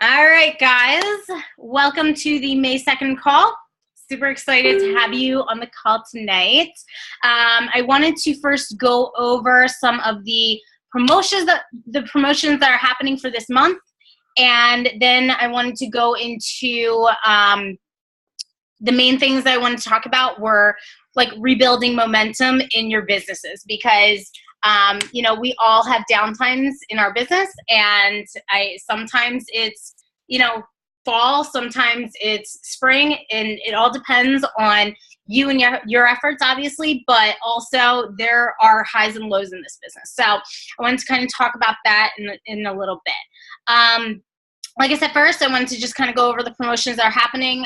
All right, guys, welcome to the May 2nd call. Super excited to have you on the call tonight. I wanted to first go over some of the promotions that are happening for this month, and then I wanted to go into the main things that I wanted to talk about were like rebuilding momentum in your businesses, because we all have downtimes in our business, and sometimes it's fall, sometimes it's spring, and it all depends on you and your efforts, obviously, but also there are highs and lows in this business. So I wanted to kind of talk about that in a little bit. Like I said, first, I wanted to just kind of go over the promotions that are happening.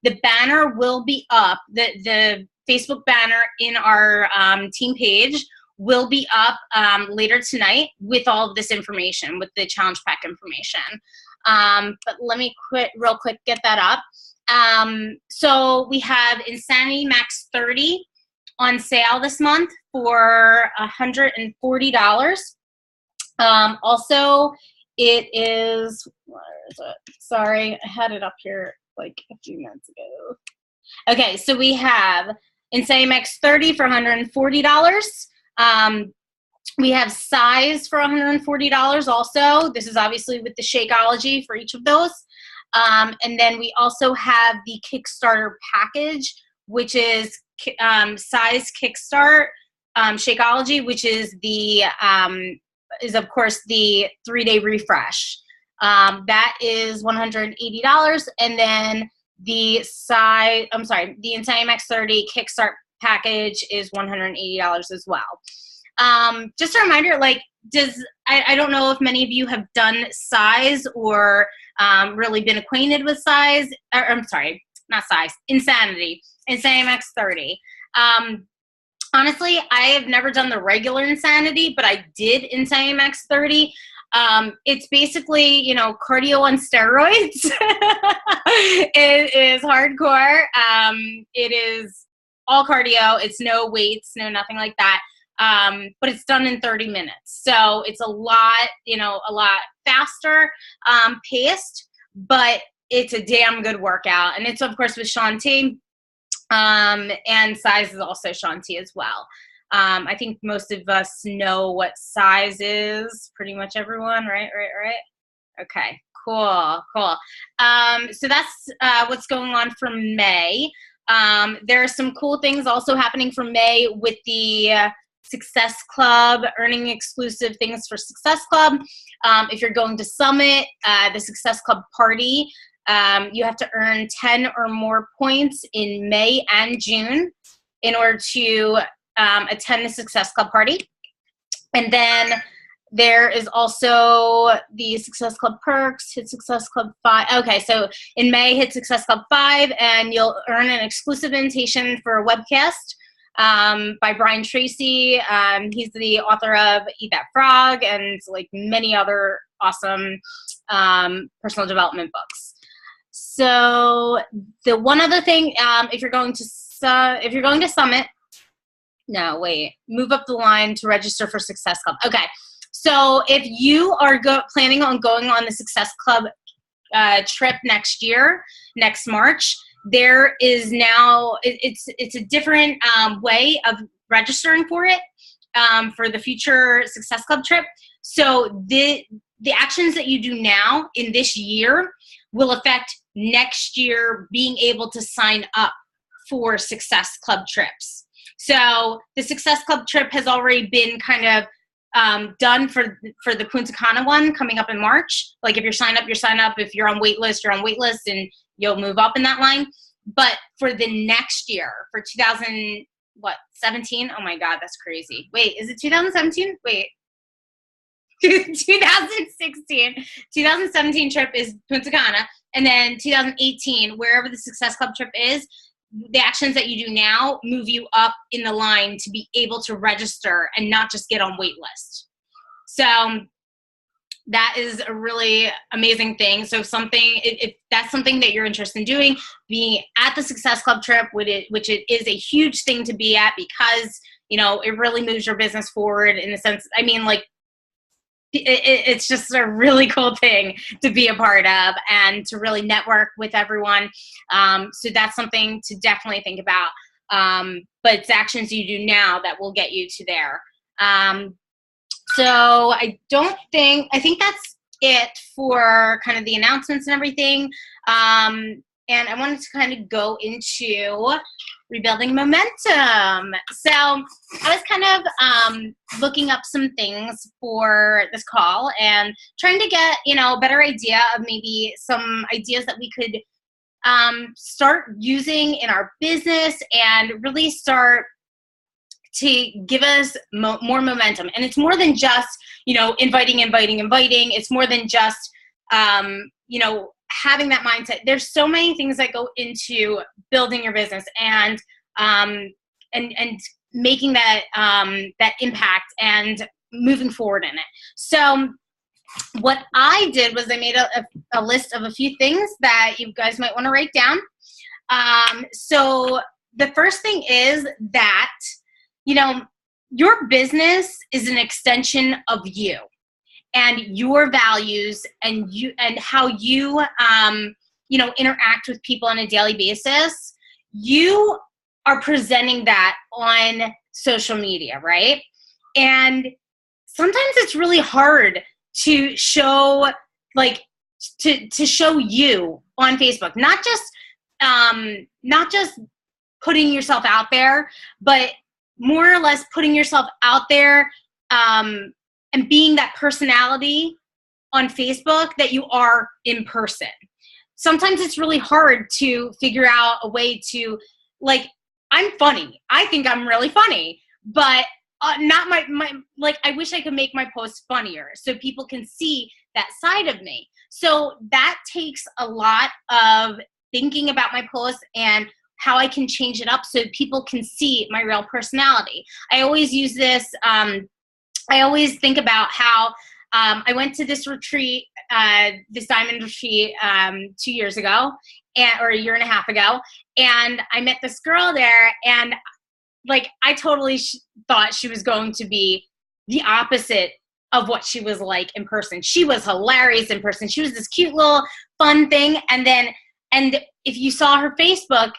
The banner will be up. The Facebook banner in our team page will be up later tonight with all of this information, with the challenge pack information. But let me real quick get that up. So we have Insanity Max 30 on sale this month for $140. Also, it is, where is it? Sorry, I had it up here like a few minutes ago. Okay, so we have Insanity Max 30 for $140. We have Size for $140 also. This is obviously with the Shakeology for each of those. And then we also have the Kickstarter package, which is Size Kickstart, Shakeology, which is of course the 3-day refresh. That is $180. And then the Insanity Max 30 Kickstart package is $180 as well. Just a reminder, I don't know if many of you have done Size or really been acquainted with Size. I'm sorry, not Size, Insanity Max 30. Honestly, I have never done the regular Insanity, but I did Insanity Max 30. It's basically, cardio on steroids. It is hardcore. It is all cardio. It's no weights, no nothing like that. But it's done in 30 minutes. So it's a lot faster paced, but it's a damn good workout. And it's, of course, with Shaun T. And Size is also Shaun T as well. I think most of us know what Size is, pretty much everyone, right? Okay, cool. So that's what's going on for May. There are some cool things also happening for May with the Success Club, earning exclusive things for Success Club. If you're going to Summit, the Success Club party, you have to earn 10 or more points in May and June in order to attend the Success Club party. And then there is also the Success Club perks, hit Success Club 5. Okay, so in May, hit Success Club 5, and you'll earn an exclusive invitation for a webcast by Brian Tracy. He's the author of Eat That Frog and many other awesome personal development books. So the one other thing, if you're going to Summit, no, wait, move up the line to register for Success Club. Okay, so if you are planning on going on the Success Club trip next March, there is now, it's a different way of registering for it for the future Success Club trip. So the actions that you do now in this year will affect next year being able to sign up for Success Club trips. So the Success Club trip has already been kind of done for the Punta Cana one coming up in March. Like if you're signed up, If you're on waitlist, you're on waitlist, and you'll move up in that line. But for the next year, for 17? Oh my God, that's crazy. Wait, is it 2017? Wait. 2017 trip is Punta Cana, and then 2018, wherever the Success Club trip is, the actions that you do now move you up in the line to be able to register and not just get on wait list. So that is a really amazing thing. So if that's something that you're interested in doing, being at the Success Club trip, which it is a huge thing to be at, because it really moves your business forward in the sense, it's just a really cool thing to be a part of and to really network with everyone. So that's something to definitely think about. But it's actions you do now that will get you to there. So I think that's it for kind of the announcements and everything. And I wanted to kind of go into rebuilding momentum. So I was kind of looking up some things for this call and trying to get, a better idea of maybe some ideas that we could start using in our business and really start to give us more momentum. And it's more than just, inviting. It's more than just, having that mindset. There's so many things that go into building your business and making that that impact and moving forward in it. So what I did was I made a list of a few things that you guys might want to write down. So the first thing is that, your business is an extension of you and your values and how you, interact with people on a daily basis. You are presenting that on social media, right? And sometimes it's really hard to show, to show you on Facebook, not just putting yourself out there, but more or less putting yourself out there, and being that personality on Facebook that you are in person. Sometimes it's really hard to figure out a way to, I'm funny. I think I'm really funny, but not my I wish I could make my posts funnier so people can see that side of me. So that takes a lot of thinking about my posts and how I can change it up so people can see my real personality. I always use this, I always think about how I went to this retreat, this diamond retreat 2 years ago, or a year and a half ago, and I met this girl there, and I totally thought she was going to be the opposite of what she was like in person. She was hilarious in person. She was this cute little fun thing, and if you saw her Facebook,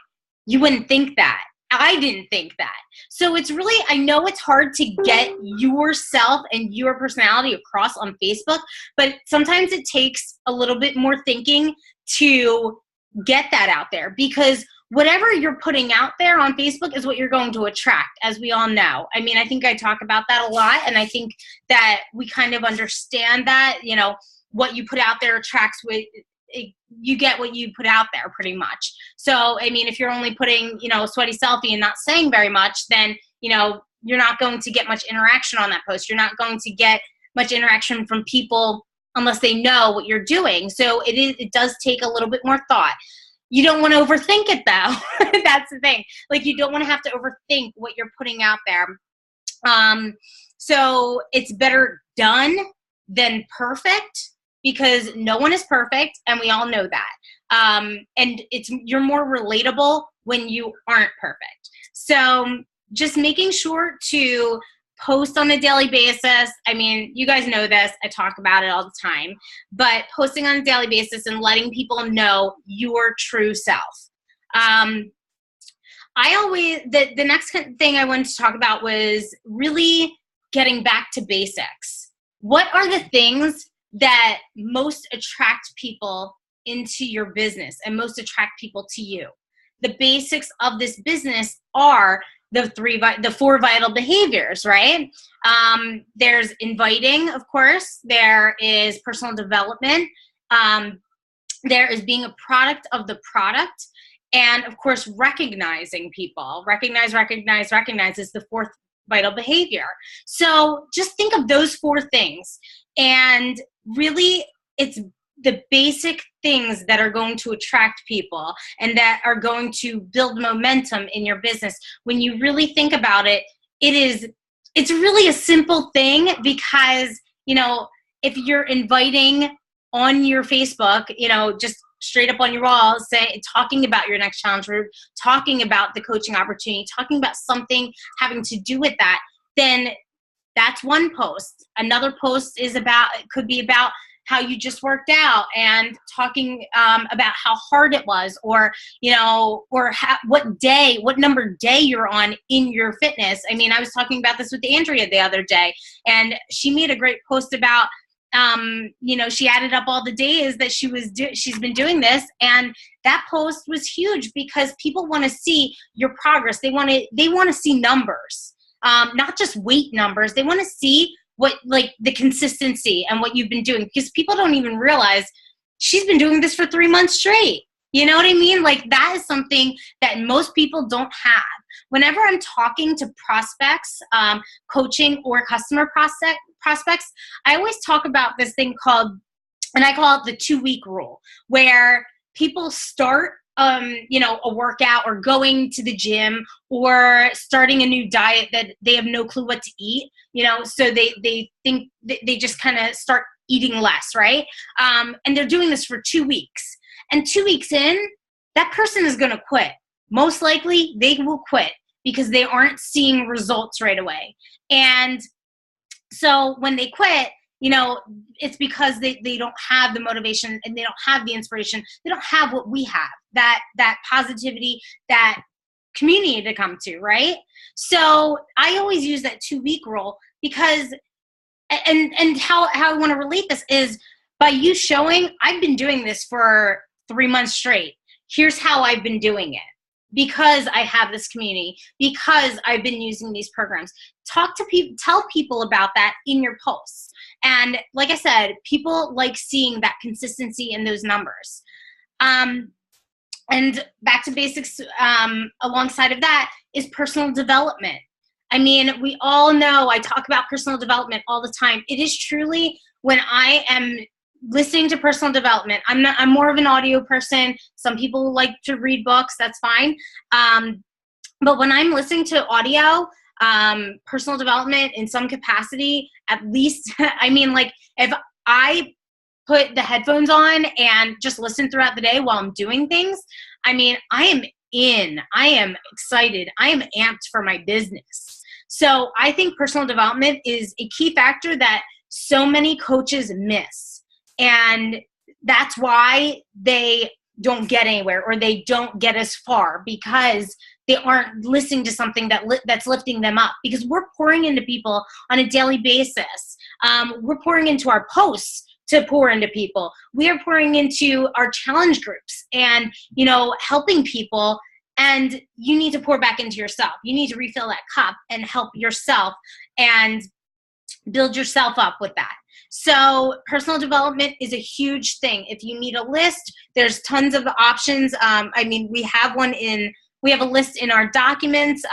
you wouldn't think that. I didn't think that. So it's really, I know it's hard to get yourself and your personality across on Facebook, but sometimes it takes a little bit more thinking to get that out there, because whatever you're putting out there on Facebook is what you're going to attract, as we all know. I mean, I think I talk about that a lot, and I think that we kind of understand that, what you put out there attracts you get what you put out there pretty much. So, I mean, if you're only putting, a sweaty selfie and not saying very much, then, you're not going to get much interaction on that post. You're not going to get much interaction from people unless they know what you're doing. So it does take a little bit more thought. You don't want to overthink it though. That's the thing. You don't want to have to overthink what you're putting out there. So it's better done than perfect, because no one is perfect, and we all know that. And you're more relatable when you aren't perfect. So just making sure to post on a daily basis. I mean, you guys know this. I talk about it all the time. But posting on a daily basis and letting people know your true self. The next thing I wanted to talk about was really getting back to basics. What are the things that most attract people into your business and most attract people to you? The basics of this business are the 4 vital behaviors, right? There's inviting, of course. There is personal development. There is being a product of the product. And of course, recognizing people. Recognize is the 4th vital behavior. So just think of those 4 things. And really, it's the basic things that are going to attract people and that are going to build momentum in your business. When you really think about it, it's really a simple thing, because, if you're inviting on your Facebook, just straight up on your wall, talking about your next challenge group, talking about the coaching opportunity, talking about something having to do with that, then That's one post. Another post is could be about how you just worked out and talking about how hard it was, or, or what number day you're on in your fitness. I mean, I was talking about this with Andrea the other day, and she made a great post about, she added up all the days that she's been doing this. And that post was huge because people want to see your progress. They want to see numbers, not just weight numbers. They want to see what, like, the consistency and what you've been doing, because people don't even realize she's been doing this for 3 months straight. You know what I mean? Like, that is something that most people don't have. Whenever I'm talking to prospects, coaching, or customer prospects, I always talk about this thing called, and I call it the 2-week rule, where people start a workout, or going to the gym, or starting a new diet that they have no clue what to eat, so they think they just kind of start eating less, right? And they're doing this for 2 weeks. And 2 weeks in, that person is going to quit. Most likely they will quit because they aren't seeing results right away. And so when they quit, it's because they don't have the motivation, and they don't have the inspiration. They don't have what we have, that positivity, that community to come to, right? So I always use that 2-week rule, because, and how I want to relate this is by you showing, I've been doing this for 3 months straight. Here's how I've been doing it, because I have this community, because I've been using these programs. Talk to people, tell people about that in your posts. And like I said, people like seeing that consistency in those numbers. And back to basics, alongside of that is personal development. I mean, we all know I talk about personal development all the time. It is truly, when I am listening to personal development, I'm more of an audio person. Some people like to read books, that's fine. But when I'm listening to audio, personal development in some capacity, at least, I mean, like, if I put the headphones on and just listen throughout the day while I'm doing things, I mean, I am excited. I am amped for my business. So I think personal development is a key factor that so many coaches miss. And that's why they don't get anywhere, or they don't get as far, because they aren't listening to something that's lifting them up. Because we're pouring into people on a daily basis. We're pouring into our posts to pour into people. We are pouring into our challenge groups and, helping people. And you need to pour back into yourself. You need to refill that cup and help yourself and build yourself up with that. So personal development is a huge thing. If you need a list, there's tons of options. I mean, we have a list in our documents,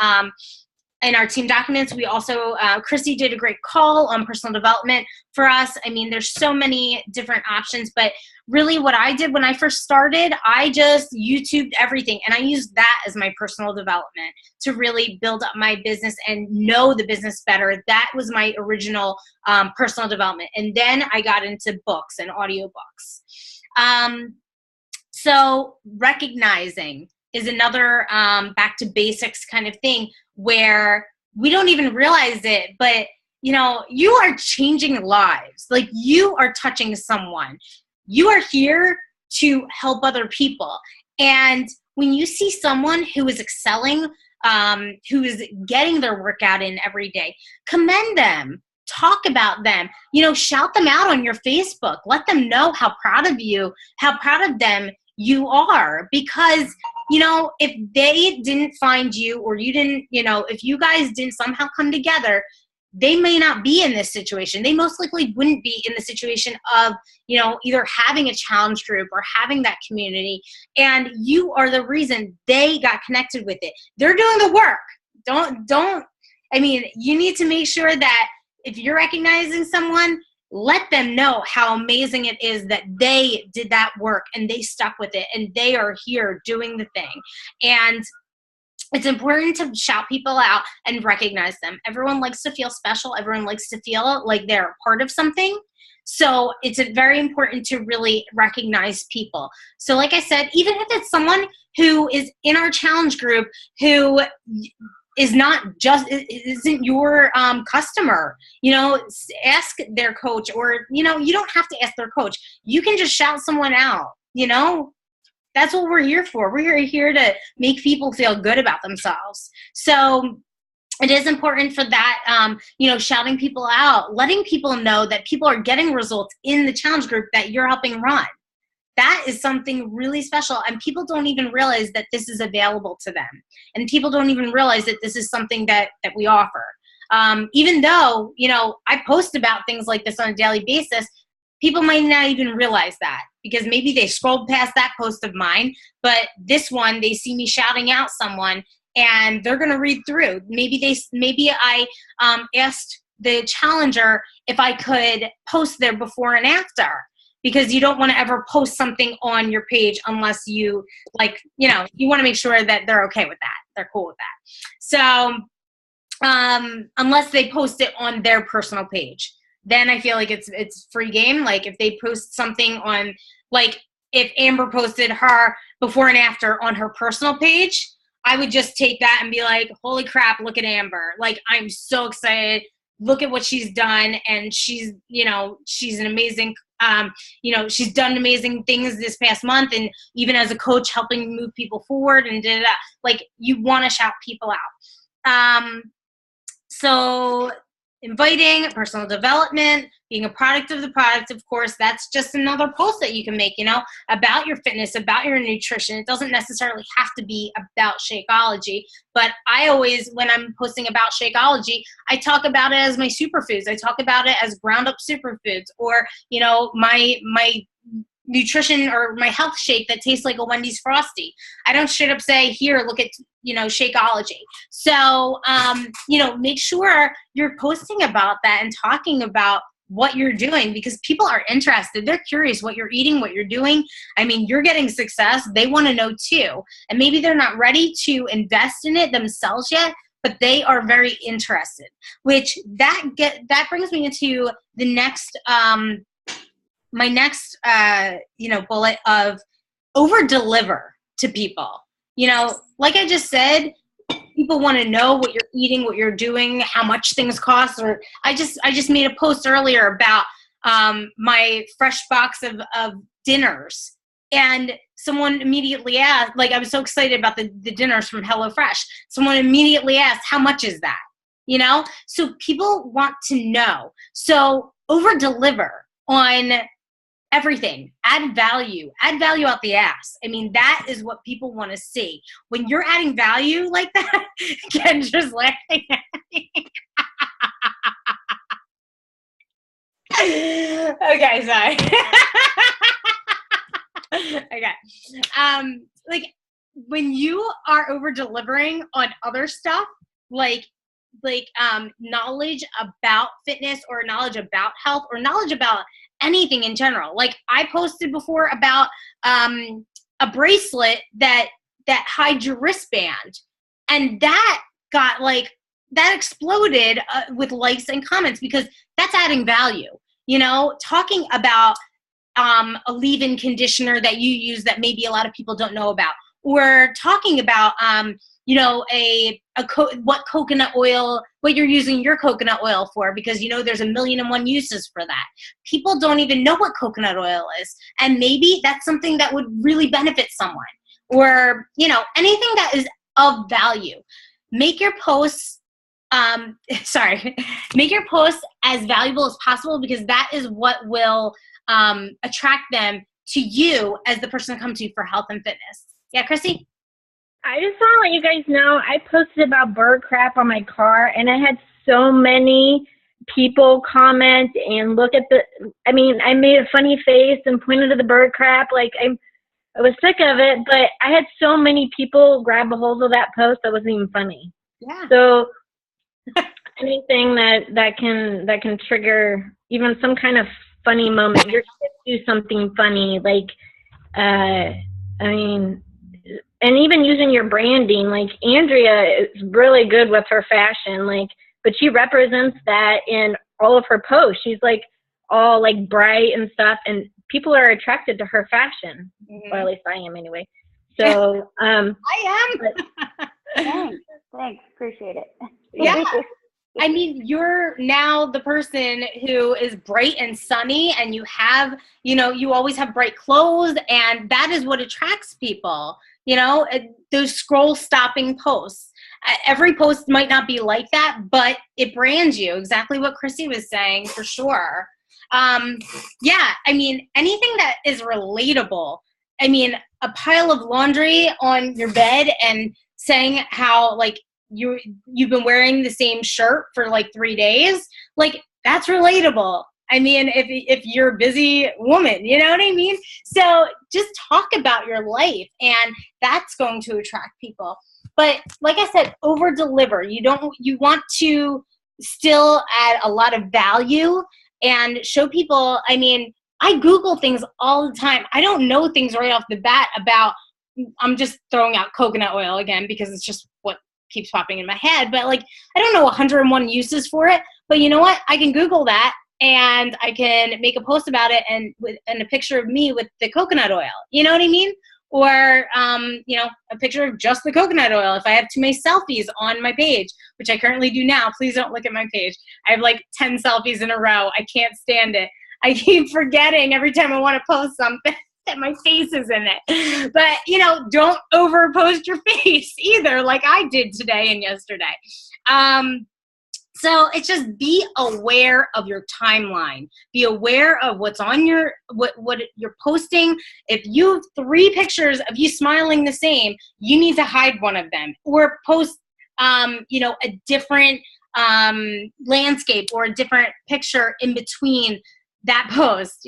in our team documents. We also, Chrissy did a great call on personal development for us. I mean, there's so many different options, but really what I did when I first started, I just YouTubed everything, and I used that as my personal development to really build up my business and know the business better. That was my original personal development. And then I got into books and audiobooks. So recognizing is another back to basics kind of thing, where we don't even realize it, but you are changing lives. Like, you are touching someone. You are here to help other people. And when you see someone who is excelling, who is getting their workout in every day, commend them, talk about them, shout them out on your Facebook, let them know how proud of them you are. Because if they didn't find you, or you didn't, if you guys didn't somehow come together, they may not be in this situation. They most likely wouldn't be in the situation of, either having a challenge group or having that community. And you are the reason they got connected with it. They're doing the work. You need to make sure that if you're recognizing someone, let them know how amazing it is that they did that work and they stuck with it and they are here doing the thing. And it's important to shout people out and recognize them. Everyone likes to feel special. Everyone likes to feel like they're a part of something. So it's very important to really recognize people. So like I said, even if it's someone who is in our challenge group who isn't your customer. Ask their coach, or you don't have to ask their coach. You can just shout someone out. That's what we're here for. We're here to make people feel good about themselves. So it is important for that, shouting people out, letting people know that people are getting results in the challenge group that you're helping run. That is something really special, and people don't even realize that this is available to them. And people don't even realize that this is something that we offer. Even though, I post about things like this on a daily basis, people might not even realize that, because maybe they scrolled past that post of mine, but this one, they see me shouting out someone, and they're going to read through. Maybe I asked the challenger if I could post their before and after, because you don't want to ever post something on your page unless you you want to make sure that they're okay with that. They're cool with that. So unless they post it on their personal page, then I feel like it's free game. Like if they post something on, like if Amber posted her before and after on her personal page, I would just take that and be like, holy crap, look at Amber. Like, I'm so excited. Look at what she's done. And she's an amazing, she's done amazing things this past month. And even as a coach, helping move people forward and like, you want to shout people out. So inviting, personal development, being a product of the product, of course, that's just another post that you can make, about your fitness, about your nutrition. It doesn't necessarily have to be about Shakeology, but I always, when I'm posting about Shakeology, I talk about it as my superfoods. I talk about it as ground up superfoods, or, my nutrition or my health shake that tastes like a Wendy's Frosty. I don't straight up say, here, look at, Shakeology. So, make sure you're posting about that and talking about what you're doing, because people are interested. They're curious what you're eating, what you're doing. I mean, you're getting success. They want to know too. And maybe they're not ready to invest in it themselves yet, but they are very interested, which that brings me into the next, my next, bullet of over deliver to people. Like I just said, people want to know what you're eating, what you're doing, how much things cost. Or I just made a post earlier about my fresh box of dinners, and someone immediately asked, like, I was so excited about the dinners from HelloFresh. Someone immediately asked, how much is that? So people want to know. So over deliver on everything. Add value out the ass. I mean, that is what people want to see. When you're adding value like that, Kendra's laughing at me. Okay, sorry. Okay. Like when you are over delivering on other stuff, like knowledge about fitness, or knowledge about health, or knowledge about anything in general. Like I posted before about a bracelet that hides your wristband, and that got that exploded with likes and comments, because that's adding value. Talking about a leave-in conditioner that you use that maybe a lot of people don't know about, or talking about what coconut oil, what you're using your coconut oil for, because there's 1,000,001 uses for that. People don't even know what coconut oil is, and maybe that's something that would really benefit someone, or anything that is of value. Make your posts make your posts as valuable as possible, because that is what will attract them to you as the person to come to for health and fitness. Yeah, Chrissy? I just want to let you guys know, I posted about bird crap on my car, and I had so many people comment and look at I made a funny face and pointed to the bird crap. Like, I was sick of it, but I had so many people grab a hold of that post that wasn't even funny. Yeah. So anything that can trigger even some kind of funny moment. Your kids do something funny, and even using your branding, like Andrea is really good with her fashion, but she represents that in all of her posts. She's all bright and stuff, and people are attracted to her fashion, or at least I am anyway. So I am. Thanks. Appreciate it. Yeah. I mean, you're now the person who is bright and sunny, and you have, you always have bright clothes, and that is what attracts people, those scroll stopping posts. Every post might not be like that, but it brands you. Exactly what Chrissy was saying, for sure. Yeah, I mean, anything that is relatable. I mean, a pile of laundry on your bed and saying how, like, you've been wearing the same shirt for like 3 days, like, that's relatable. I mean, if you're a busy woman, you know what I mean? So just talk about your life, and that's going to attract people. But like I said, over deliver. You want to still add a lot of value and show people. I mean, I Google things all the time. I don't know things right off the bat about, I'm just throwing out coconut oil again because it's just what keeps popping in my head. But like, I don't know 101 uses for it. But you know what? I can Google that, and I can make a post about it and a picture of me with the coconut oil. You know what I mean? Or, a picture of just the coconut oil. If I have too many selfies on my page, which I currently do now, please don't look at my page. I have like 10 selfies in a row. I can't stand it. I keep forgetting every time I want to post something that my face is in it. But, don't overpost your face either, like I did today and yesterday. So it's just, be aware of your timeline. Be aware of what's on what you're posting. If you have 3 pictures of you smiling the same, you need to hide one of them, or post, a different landscape or a different picture in between that post.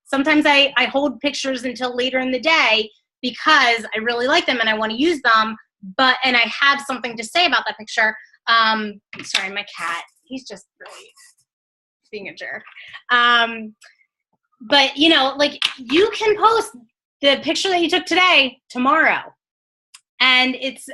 Sometimes I hold pictures until later in the day because I really like them and I want to use them, and I have something to say about that picture. Sorry, my cat, he's just really being a jerk. But like, you can post the picture that you took today tomorrow. And it's,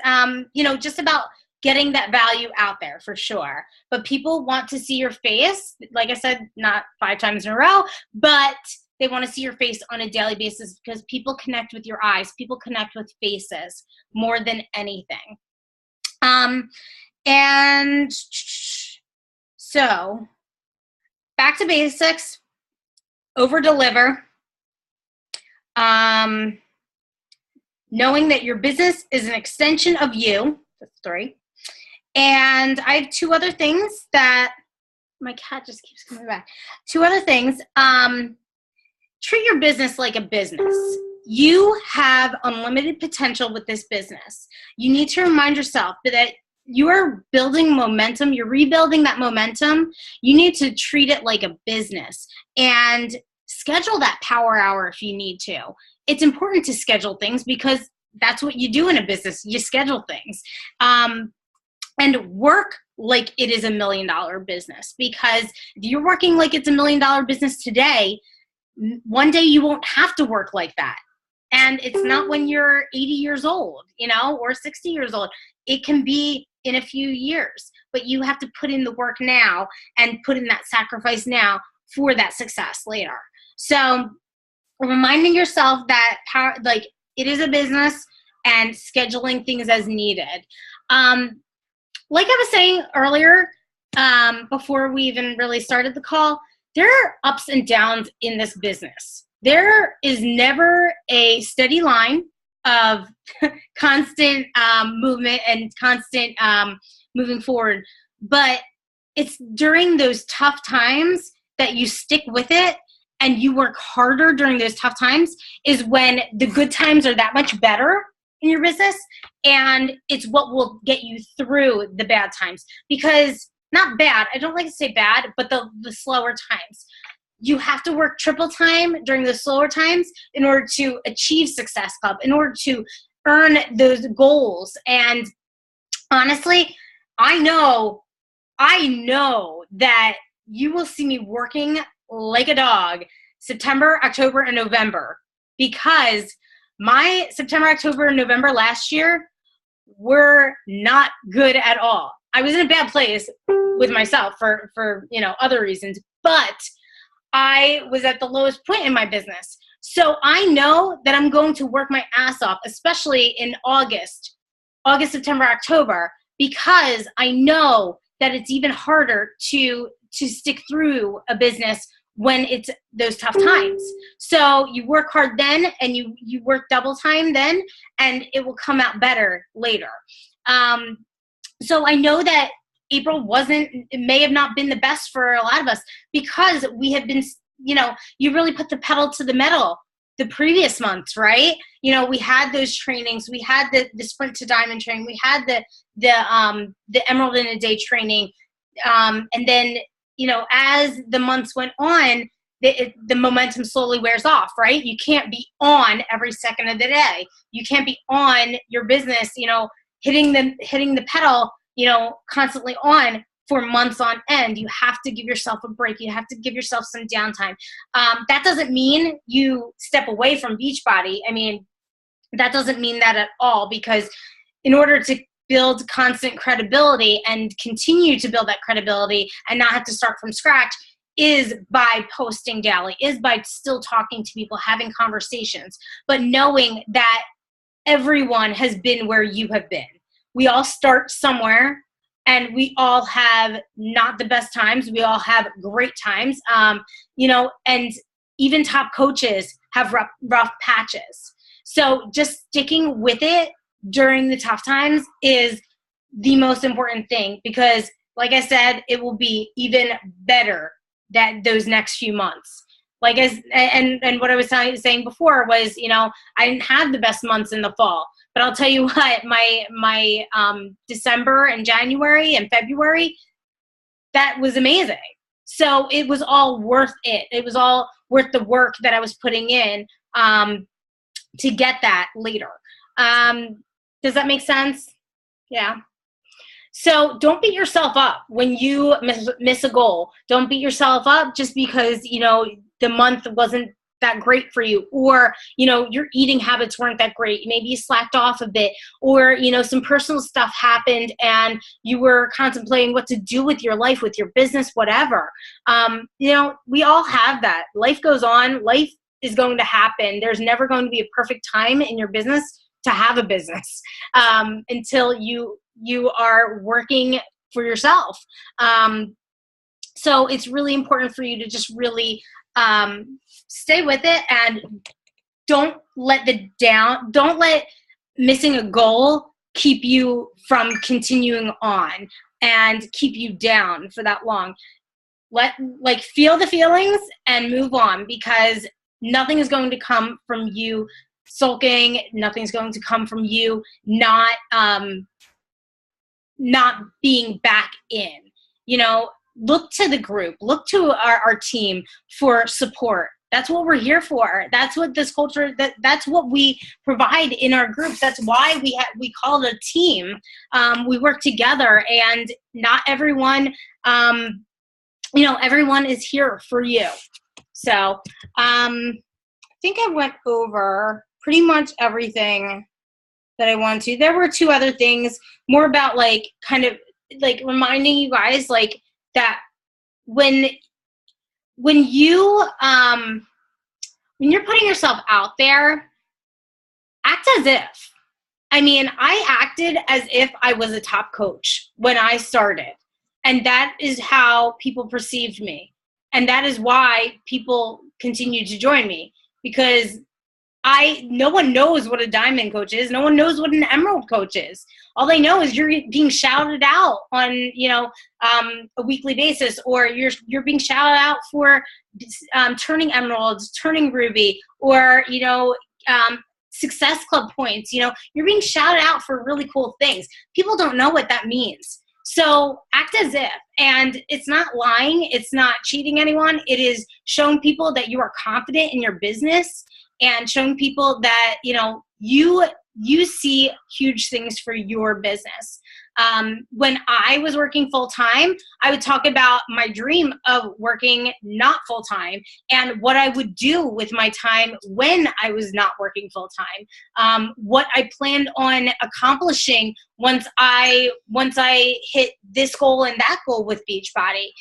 just about getting that value out there, for sure. But people want to see your face. Like I said, not 5 times in a row, but they want to see your face on a daily basis, because people connect with your eyes. People connect with faces more than anything. And so, back to basics, over deliver, knowing that your business is an extension of you. That's 3. And I have 2 other things that, my cat just keeps coming back. 2 other things. Treat your business like a business. You have unlimited potential with this business. You need to remind yourself that you are building momentum. You're rebuilding that momentum. You need to treat it like a business and schedule that power hour if you need to. It's important to schedule things because that's what you do in a business. You schedule things. And work like it is $1 million business, because if you're working like it's $1 million business today, one day you won't have to work like that. And it's not when you're 80 years old, or 60 years old. It can be in a few years, but you have to put in the work now and put in that sacrifice now for that success later. So reminding yourself that it is a business, and scheduling things as needed. Like I was saying earlier, before we even really started the call, there are ups and downs in this business. There is never a steady line of constant movement and constant moving forward. But it's during those tough times that you stick with it and you work harder during those tough times, is when the good times are that much better in your business. And it's what will get you through the bad times. Because, not bad, I don't like to say bad, but the slower times. You have to work triple time during the slower times in order to achieve Success Club, in order to earn those goals. And honestly, I know that you will see me working like a dog September, October, and November, because my September, October, and November last year were not good at all. I was in a bad place with myself for other reasons, but I was at the lowest point in my business. So I know that I'm going to work my ass off, especially in August, September, October, because I know that it's even harder to stick through a business when it's those tough times. So you work hard then, and you work double time then, and it will come out better later. So I know that April it may have not been the best for a lot of us, because we have been, you really put the pedal to the metal the previous months, right? We had those trainings, we had the Sprint to Diamond training, we had the Emerald in a Day training, and then as the months went on, the momentum slowly wears off, right? You can't be on every second of the day. You can't be on your business, hitting the pedal, constantly on for months on end. You have to give yourself a break. You have to give yourself some downtime. That doesn't mean you step away from Beachbody. I mean, that doesn't mean that at all, because in order to build constant credibility and continue to build that credibility and not have to start from scratch is by posting daily, is by still talking to people, having conversations, but knowing that everyone has been where you have been. We all start somewhere, and we all have not the best times. We all have great times, and even top coaches have rough patches. So just sticking with it during the tough times is the most important thing, because like I said, it will be even better that those next few months. And what I was saying before was, I didn't have the best months in the fall, but I'll tell you what, my December and January and February, that was amazing. So it was all worth it. It was all worth the work that I was putting in to get that later. Does that make sense? Yeah. So don't beat yourself up when you miss a goal. Don't beat yourself up just because, the month wasn't that great for you, or, your eating habits weren't that great. Maybe you slacked off a bit, or, some personal stuff happened and you were contemplating what to do with your life, with your business, whatever. We all have that. Life goes on. Life is going to happen. There's never going to be a perfect time in your business to have a business until you are working for yourself. So it's really important for you to just really stay with it, and don't let missing a goal keep you from continuing on and keep you down for that long. Feel the feelings and move on, because nothing is going to come from you sulking. Nothing's going to come from you not being back in. Look to the group, look to our team for support. That's what we're here for. That's what this culture, that's what we provide in our groups. That's why we call it a team. We work together, and not everyone, everyone is here for you. So I think I went over pretty much everything that I wanted to. There were two other things, more about kind of reminding you guys that when you're putting yourself out there, act as if. I mean, I acted as if I was a top coach when I started, and that is how people perceived me, and that is why people continue to join me, because no one knows what a diamond coach is. No one knows what an emerald coach is. All they know is you're being shouted out on, a weekly basis, or you're being shouted out for turning emeralds, turning ruby, or, success club points. You're being shouted out for really cool things. People don't know what that means. So act as if, and it's not lying. It's not cheating anyone. It is showing people that you are confident in your business, and showing people that, you see huge things for your business. When I was working full-time, I would talk about my dream of working not full-time and what I would do with my time when I was not working full-time, what I planned on accomplishing once I hit this goal and that goal with Beachbody.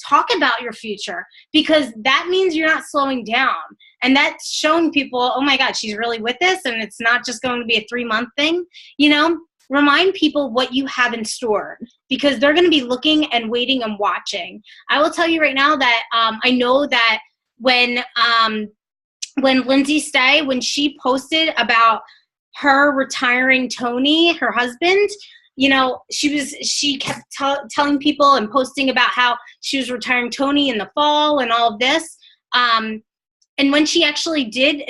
Talk about your future, because that means you're not slowing down. And that's showing people, oh my God, she's really with this, and it's not just going to be a 3-month thing. remind people what you have in store, because they're going to be looking and waiting and watching. I will tell you right now that I know that when Lindsay Stay, when she posted about her retiring Tony, her husband, you know, she kept telling people and posting about how she was retiring Tony in the fall and all of this. And when she actually did,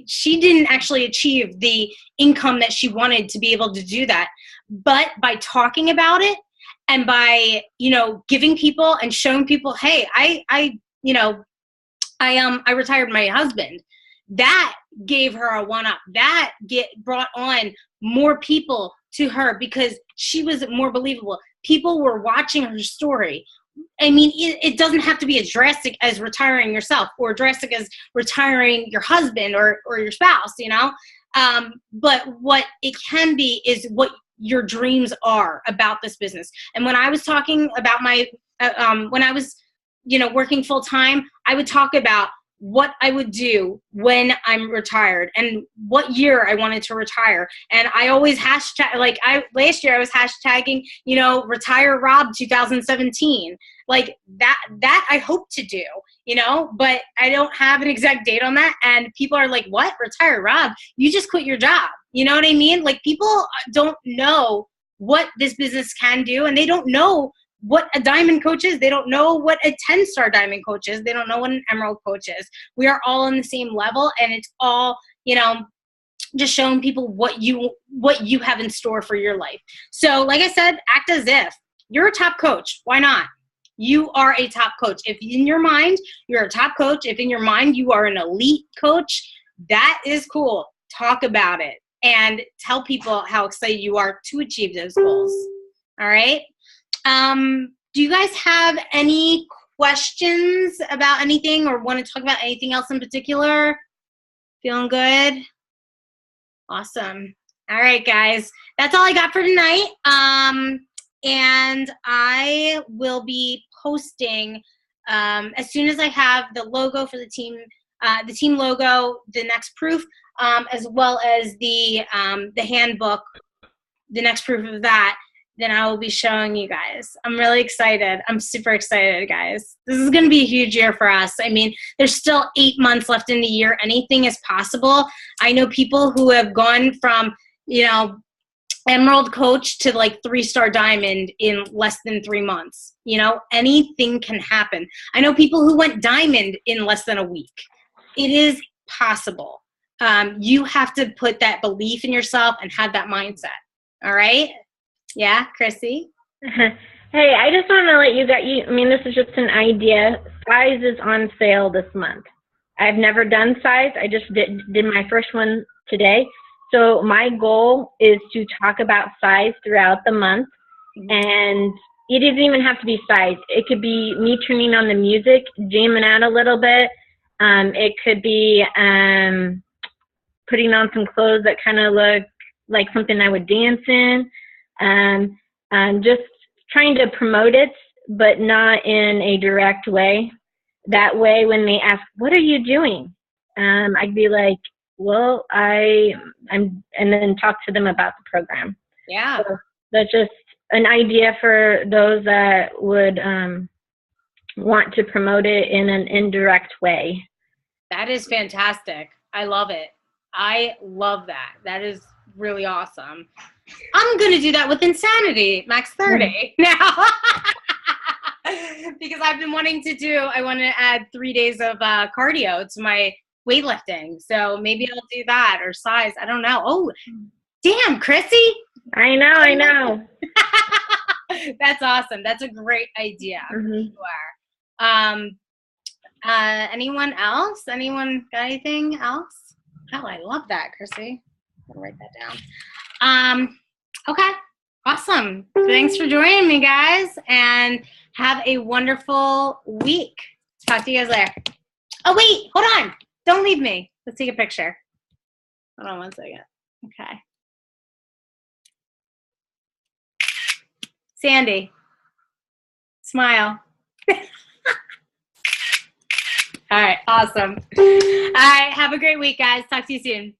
she didn't actually achieve the income that she wanted to be able to do that. But by talking about it and by, you know, giving people and showing people, hey, I retired my husband, that gave her a one-up. That brought on more people to her because she was more believable. People were watching her story. I mean, it doesn't have to be as drastic as retiring yourself or drastic as retiring your husband or your spouse, you know? But what it can be is what your dreams are about this business. And when I was talking about when I was, you know, working full time, I would talk about what I would do when I'm retired and what year I wanted to retire. And I always last year I was hashtagging, you know, retire Rob 2017. Like that I hope to do, you know, but I don't have an exact date on that. And people are like, what? Retire Rob? You just quit your job. You know what I mean? Like, people don't know what this business can do, and they don't know what a diamond coach is. They don't know what a 10-star diamond coach is. They don't know what an emerald coach is. We are all on the same level, and it's all, you know, just showing people what you have in store for your life. So like I said, act as if you're a top coach. Why not? You are a top coach. If in your mind you're a top coach, if in your mind you are an elite coach, that is cool. Talk about it and tell people how excited you are to achieve those goals. All right. Do you guys have any questions about anything or want to talk about anything else in particular? Feeling good? Awesome. All right, guys. That's all I got for tonight. And I will be posting as soon as I have the logo for the team logo, the next proof, as well as the handbook, the next proof of that. Then I will be showing you guys. I'm really excited. I'm super excited, guys. This is going to be a huge year for us. I mean, there's still 8 months left in the year. Anything is possible. I know people who have gone from, you know, emerald coach to like 3-star diamond in less than 3 months. You know, anything can happen. I know people who went diamond in less than a week. It is possible. You have to put that belief in yourself and have that mindset. All right? Yeah, Chrissy? Hey, I just want to let I mean, this is just an idea. Size is on sale this month. I've never done size. I just did my first one today. So my goal is to talk about size throughout the month. And it doesn't even have to be size. It could be me turning on the music, jamming out a little bit. It could be putting on some clothes that kind of look like something I would dance in. Just trying to promote it, but not in a direct way. That way, when they ask, what are you doing? I'd be like, well, I'm, and then talk to them about the program. Yeah. So that's just an idea for those that would want to promote it in an indirect way. That is fantastic. I love it. I love that. That is really awesome. I'm going to do that with Insanity Max 30 now. Because I've been wanting to I want to add 3 days of cardio to my weightlifting. So maybe I'll do that, or size. I don't know. Oh, damn, Chrissy. I know. That's awesome. That's a great idea. Mm-hmm. Sure. Anyone else? Anyone got anything else? Oh, I love that, Chrissy. I'm gonna write that down. Okay. Awesome. Thanks for joining me, guys, and have a wonderful week. Talk to you guys later. Oh, wait, hold on. Don't leave me. Let's take a picture. Hold on one second. Okay. Sandy, smile. All right, awesome. All right, have a great week, guys. Talk to you soon.